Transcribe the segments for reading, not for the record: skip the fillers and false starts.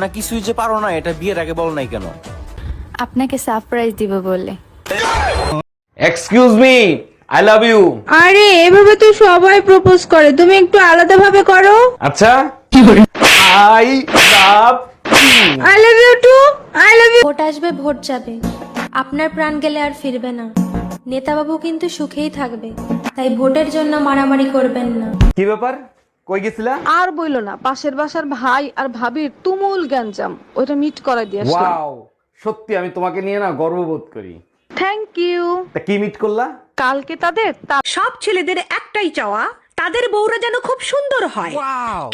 না কিছুই যে পারো না, এটা বিয়ের আগে বল নাই কেন? আপনাকে সারপ্রাইজ দিব বলে। Excuse me, I love you. আরে এভাবে তো সবাই প্রপোজ করে, তুমি একটু আলাদা ভাবে করো। আচ্ছা, I love I love you too, I love you. Vote আসবে, ভোট যাবে, আপনার প্রাণ গেলে আর ফিরবে না। নেতাবাবু কিন্তু সুখেই থাকবে, তাই ভোটের জন্য মারামারি করবেন না। কি ব্যাপার, কই গেছিলা? আর বইলো না, পাশের বাসার ভাই আর ভাবির তুমুল গ্যাঞ্জাম, ওইটা মিট করাই দিয়ে আসলাম। ওয়াও, সত্যি আমি তোমাকে নিয়ে না গর্ববোধ করি। Thank you. তা কি মিট করলা? কালকে তাদের সব ছেলেদের একটাই চাওয়া, তাদের বউরা যেন খুব সুন্দর হয়।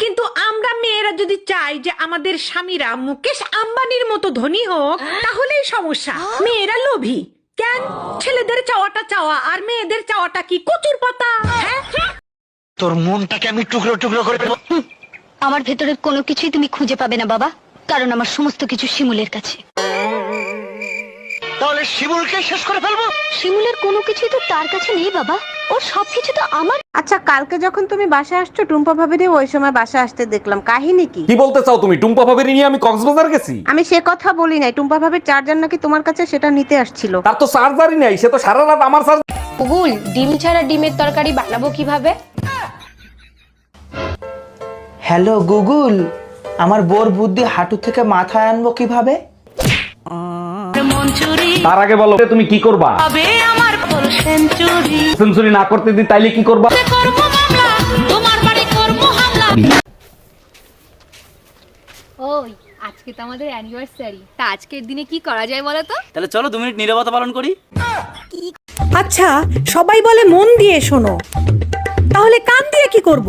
কিন্তু আমরা মেয়েরা যদি চাই যে আমাদের স্বামীরা মুকেশ আম্বানির মতো ধনী হোক, তাহলেই সমস্যা। মেয়েরা লোভী কেন? ছেলেদের চাওয়াটা চাওয়া আর মেয়েদের চাওয়াটা কি কচুর পাতা? হ্যাঁ, তোর মনটাকে আমি টুকরো টুকরো করে দেবো। আমার ভেতরের কোনো কিছুই তুমি খুঁজে পাবে না বাবা, কারণ আমার সমস্ত কিছু শিমুলের কাছে। তাহলে শিমুলকে শেষ করে ফেলবো। শিমুলের কোনো কিছুই তো তার কাছে নেই বাবা, ওর সবকিছু তো আমার। আচ্ছা, কালকে যখন তুমি বাসা আসছো, টুম্পা ভাবিরে ওই সময় বাসা আসতে দেখলাম, কাহিনী কি? কি বলতে চাও তুমি? টুম্পা ভাবির নিয়ে আমি কক্সবাজার গেছি? আমি সে কথা বলি নাই, টুম্পা ভাবির চার্জার নাকি তোমার কাছে, সেটা নিতে আসছিল। তার তো চার্জারই নাই, সে তো সারা রাত আমার চার্জ। গুগল, ডিম ছাড়া ডিমের তরকারি বানাবো কিভাবে? হ্যালো গুগল, আমার বোর বুদ্ধি হাঁটু থেকে মাথায় আনবো কিভাবে? তার আগে বলো তুমি কি করবা? সেঞ্চুরি না করতে দি তাইলে কি করবা? ওই আজকে তো আমাদের অ্যানিভার্সারি, তা আজকের দিনে কি করা যায় বলো তো? তাহলে চলো 2 মিনিট নীরবতা পালন করি। আচ্ছা, সবাই বলে মন দিয়ে শোনো, তাহলে কান দিয়ে কি করব?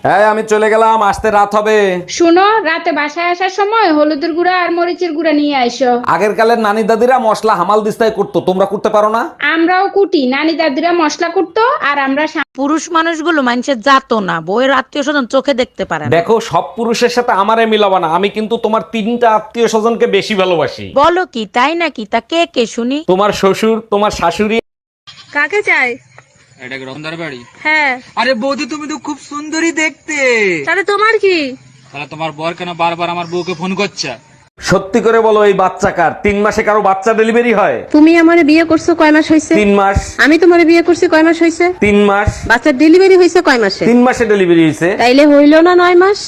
হ্যাঁ, আমি চলে গেলাম, আসতে রাত হবে। শুনো, রাতে বাসায় আসার সময় হলুদের গুঁড়া আর মরিচের গুঁড়া নিয়ে আইসো। আগের কালের নানি দাদিরা মশলা হামাল দিস্তায় করতো, তোমরা করতে পারো না? আমরাও কুটি, নানি দাদিরা মশলা কুটতো আর আমরা পুরুষ মানুষগুলো মানুষের জাতো না, বউয়ের আত্মীয় স্বজন চোখে দেখতে পারে না। দেখো, সব পুরুষের সাথে আমারে মিলাবা না, আমি কিন্তু তোমার 3টা আত্মীয় স্বজনকে বেশি ভালোবাসি। বলো কি, তাই নাকি? তা কে কে শুনি? তোমার শ্বশুর, তোমার শাশুড়ি। কাকে চাই? এটা কি রতনদার বাড়ি? হ্যাঁ। আরে বৌদি, তুমি তো খুব সুন্দরী দেখতে। তাহলে তোমার কি? তাহলে তোমার বর কেন বারবার আমার বউকে ফোন করছে? সত্যি করে বলো, এই বাচ্চা কার? 3 মাসে কারো বাচ্চা ডেলিভারি হয়? তুমি আমারে বিয়ে করছো কয় মাস হইছে? 3 মাস। আমি তোমারে বিয়ে করছি কয় মাস হইছে? 3 মাস। বাচ্চার ডেলিভারি হইছে কয় মাসে? 3 মাসে ডেলিভারি হয়েছে। তাইলে হইল না 9 মাস?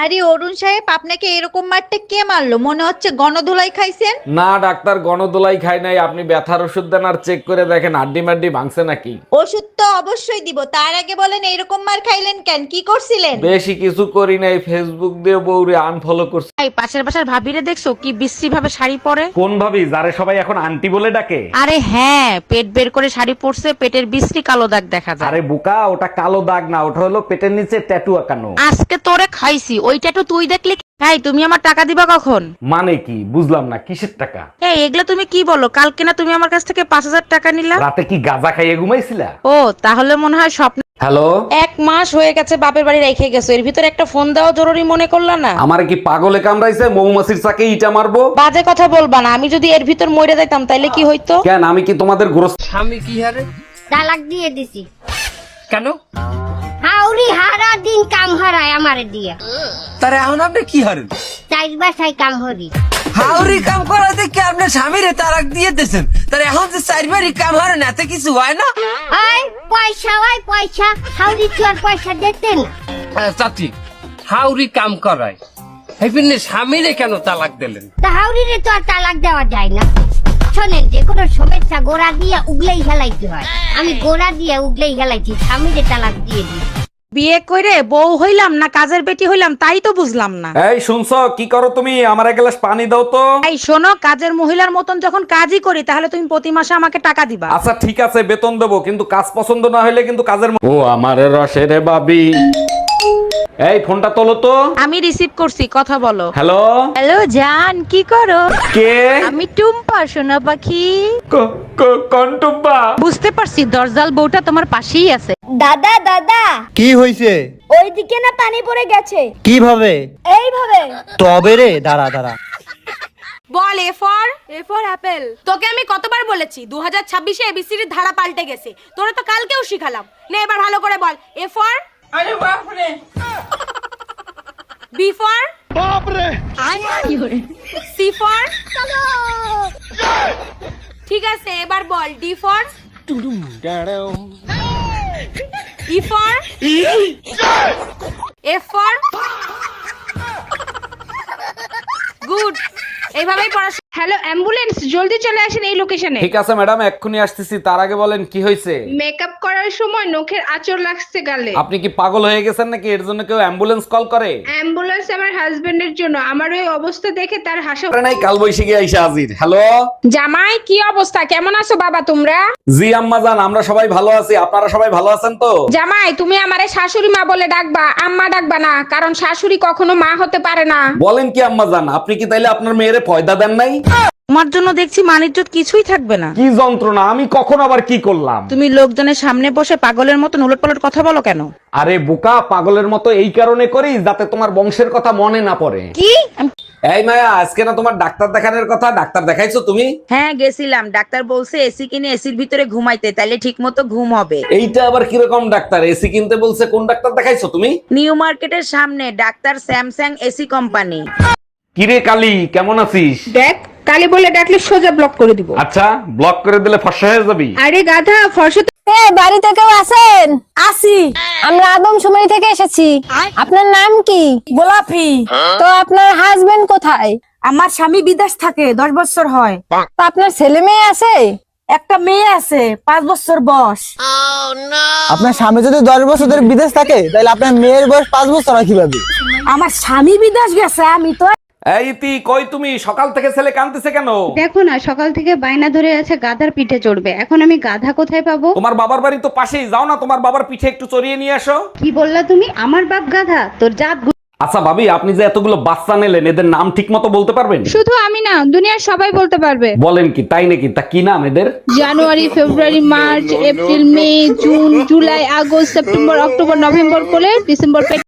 আরে অরুণ সাহেব, আপনাকে এরকম মারতে কে মারলো? মনে হচ্ছে গণধোলাই খাইছেন। না ডাক্তার, গণদোলাই খাই নাই। আপনি ব্যথার ওষুধ দেন আর চেক করে দেখেন হাড্ডি মাড্ডি ভাঙছে নাকি। ওষুধ তো অবশ্যই দিব, তার আগে বলেন এরকম মার খাইলেন কেন? কি করছিলেন? বেশি কিছু করি নাই, ফেসবুক দিয়ে বউরে আনফলো করছি। এই পাশের বাসার ভাবিরে দেখছো কি বিশ্রী ভাবে শাড়ি পরে? কোন ভাবি, যারে সবাই এখন আন্টি বলে ডাকে? আরে হ্যাঁ, পেট বের করে শাড়ি পরছে, পেটের বিশ্রী কালো দাগ দেখা যায়। আরে বোকা, ওটা কালো দাগ না, ওটা হলো পেটের নিচে ট্যাটু আঁকানো। আজকে তোরে খাইছি, ওইটা তো তুই দেখলি। তাই তুমি আমার টাকা দিবা কখন? মানে কি বুঝলাম না, কিসের টাকা? এই এগুলা তুমি কি বলো? কালকে না তুমি আমার কাছ থেকে 5000 টাকা নিলা? রাতে কি গাঁজা খাইয়ে ঘুমাইছিলা? ও, তাহলে মনে হয় স্বপ্ন। হ্যালো, 1 মাস হয়ে গেছে বাপের বাড়ি রেখে গেছো, এর ভিতরে একটা ফোন দেওয়া জরুরি মনে করলা না? আমার কি পাগলে কামড়াইছে? মৌমাছির চাকে ইটা মারবো? বাজে কথা বলবা না, আমি যদি এর ভিতর মরে যাইতাম তাইলে কি হইতো? কেন, আমি কি তোমাদের গ্রস্ত? স্বামী কি হারে? তালাক দিয়ে দিছি। কেন? হাউরি হারা দিন কাম হারায় আমারে দিয়া। তার এখন আপনি কি হারেন? চাইর বাসায় কাম হরি। হাউরি কাম করা দেখে আপনি স্বামীরে তালাক দিয়ে দিয়েছেন, তার এখন যে 4 বাড়ি কাম হারেন, এতে কিছু হয় না? আয় পয়সা, ওই পয়সা, হাউরি কি আর পয়সা দিতেন? চাচি, হাউরি কাম করায় হেপিনে স্বামীরে কেন তালাক দিলেন? তা হাউরিরে তো আর তালাক দেওয়া যায় না। শোনেন, যে কোনো সমস্যা গোড়া দিয়ে উগলেই হেলাইতে হয়। আমি গোড়া দিয়ে উগলেই হেলাইছি, স্বামীরে তালাক দিয়ে দিই। বিয়ে করে বউ হইলাম না কাজের বেটি হইলাম তাই তো বুঝলাম না। এই শুনছো, কি করো তুমি? আমার 1 গ্লাস পানি দাও তো। এই শোনো, কাজের মহিলার মতন যখন কাজই করি, তাহলে তুমি প্রতি মাসে আমাকে টাকা দিবা। আচ্ছা ঠিক আছে, বেতন দেবো, কিন্তু কাজ পছন্দ না হলে কিন্তু কাজের ও আমার রসের বাবি। এই ফোনটা তোলো তো। আমি রিসিভ করছি, কথা বলো। হ্যালো। হ্যালো জান, কি করো? কে? আমি টুম্পা, সোনা পাখি। কোন টুম্পা? বুঝতে পারছি, দরজাল বউটা তোমার পাশেই আছে। দাদা দাদা, কি হইছে? ওইদিকে না পানি পড়ে গেছে। কিভাবে? এইভাবে। তবে রে, দাঁড়া দাঁড়া। বল এ ফর অ্যাপেল। তোকে আমি কতবার বলেছি 2026-এ এবিসির ধারা পাল্টে গেছে, তোরা তো কালকেও শিখালাম। নে এবার ভালো করে বল এ ফর। আরে বাপ রে। বি ফর সি ফর ঠিক আছে, এবার বল D for E for F for good. এইভাবেই পড়াশোনা। হ্যালো অ্যাম্বুলেন্স, জলদি চলে আসেন এই লোকেশনে। ঠিক আছে ম্যাডাম, এক্ষুনি আসতেছি। তার আগে বলেন কি হয়েছে? মেকআপ করার সময় নখের আঁচড় লাগছে গালে। আপনি কি পাগল হয়ে গেছেন নাকি? এর জন্য কেউ অ্যাম্বুলেন্স কল করে? অ্যাম্বুলেন্স আমার হাজবেন্ডের জন্য। আমার ওই অবস্থা দেখে তার হাসা। আরে নাই, কাল বৈশাখী আইসা হাজির। হ্যালো জামাই, কি অবস্থা? কেমন আছো বাবা তোমরা? জি আম্মা জান, আমরা সবাই ভালো আছি। আপনারা সবাই ভালো আছেন তো? জামাই, তুমি আমারে শাশুড়ি মা বলে ডাকবা, আম্মা ডাকবা না, কারণ শাশুড়ি কখনো মা হতে পারে না। বলেন কি আম্মা জান, আপনি কি তাইলে আপনার মেয়েরে ফয়দা দেন নাই? তোমার জন্য দেখছি মানিজ্জত কিছুই থাকবে না। কি যন্ত্রণা! আমি কখন আবার কি করলাম? তুমি লোকজনের সামনে বসে পাগলের মতো উলটপালট কথা বলো কেন? আরে বোকা, পাগলের মতো এই কারণে করি যাতে তোমার বংশের কথা মনে না পড়ে। কি? এই মায়া, আজকে না তোমার ডাক্তার দেখানোর কথা? ডাক্তার দেখাইছো তুমি? হ্যাঁ গেছিলাম, ডাক্তার বলছে এসি কিনে এসির ভিতরে ঘুমাইতে, তাইলে ঠিক মতো ঘুম হবে। এইটা আবার কিরকম ডাক্তার? এসি কিনতে বলছে? কোন ডাক্তার দেখাইছো তুমি? নিউ মার্কেটের সামনে ডাক্তার স্যামসাং এসি কোম্পানি। কিরে কালি, কেমন আছিস? দেখ, কালি বলে ডাকলে সোজা ব্লক করে দিব। আচ্ছা, ব্লক করে দিলে ফর্সা হয়ে যাবি। আরে গাধা, ফর্সা বাড়িতে কেউ আছেন? আসি, আমরা আদমশুমারি থেকে এসেছি। আপনার নাম কি? গোলাপি। তো আপনার হাজবেন্ড কোথায়? আমার স্বামী বিদেশ থাকে, 10 বছর হয়। তো আপনার ছেলে মেয়ে আছে? একটা মেয়ে আছে, 5 বছর বয়স। আপনার স্বামী যদি 10 বছর ধরে বিদেশ থাকে তাহলে আপনার মেয়ের বয়স 5 বছর হয় কিভাবে? আমার স্বামী বিদেশ গেছে, আমি তো। এই ইতি, কই তুমি? সকাল থেকে ছেলে কাঁদতেছে কেন? দেখো না, সকাল থেকে বায়না ধরে আছে গাধার পিঠে চড়বে। এখন আমি গাধা কোথায় পাবো? তোমার বাবার বাড়ি তো পাশেই, যাও না তোমার বাবার পিঠে একটু চড়িয়ে নিয়ে আসো। কি বললা তুমি? আমার বাপ গাধা? তোর জাত। আচ্ছা ভাবি, আপনি যে এতগুলো বাচ্চা নিলেন, এদের নাম ঠিক মতো বলতে পারবেন? শুধু আমি না, দুনিয়ার সবাই বলতে পারবে। বলেন কি, তাই নাকি? তা কি নাম এদের? January, February, March, April, May, June, July, August, September, October, November করে ডিসেম্বর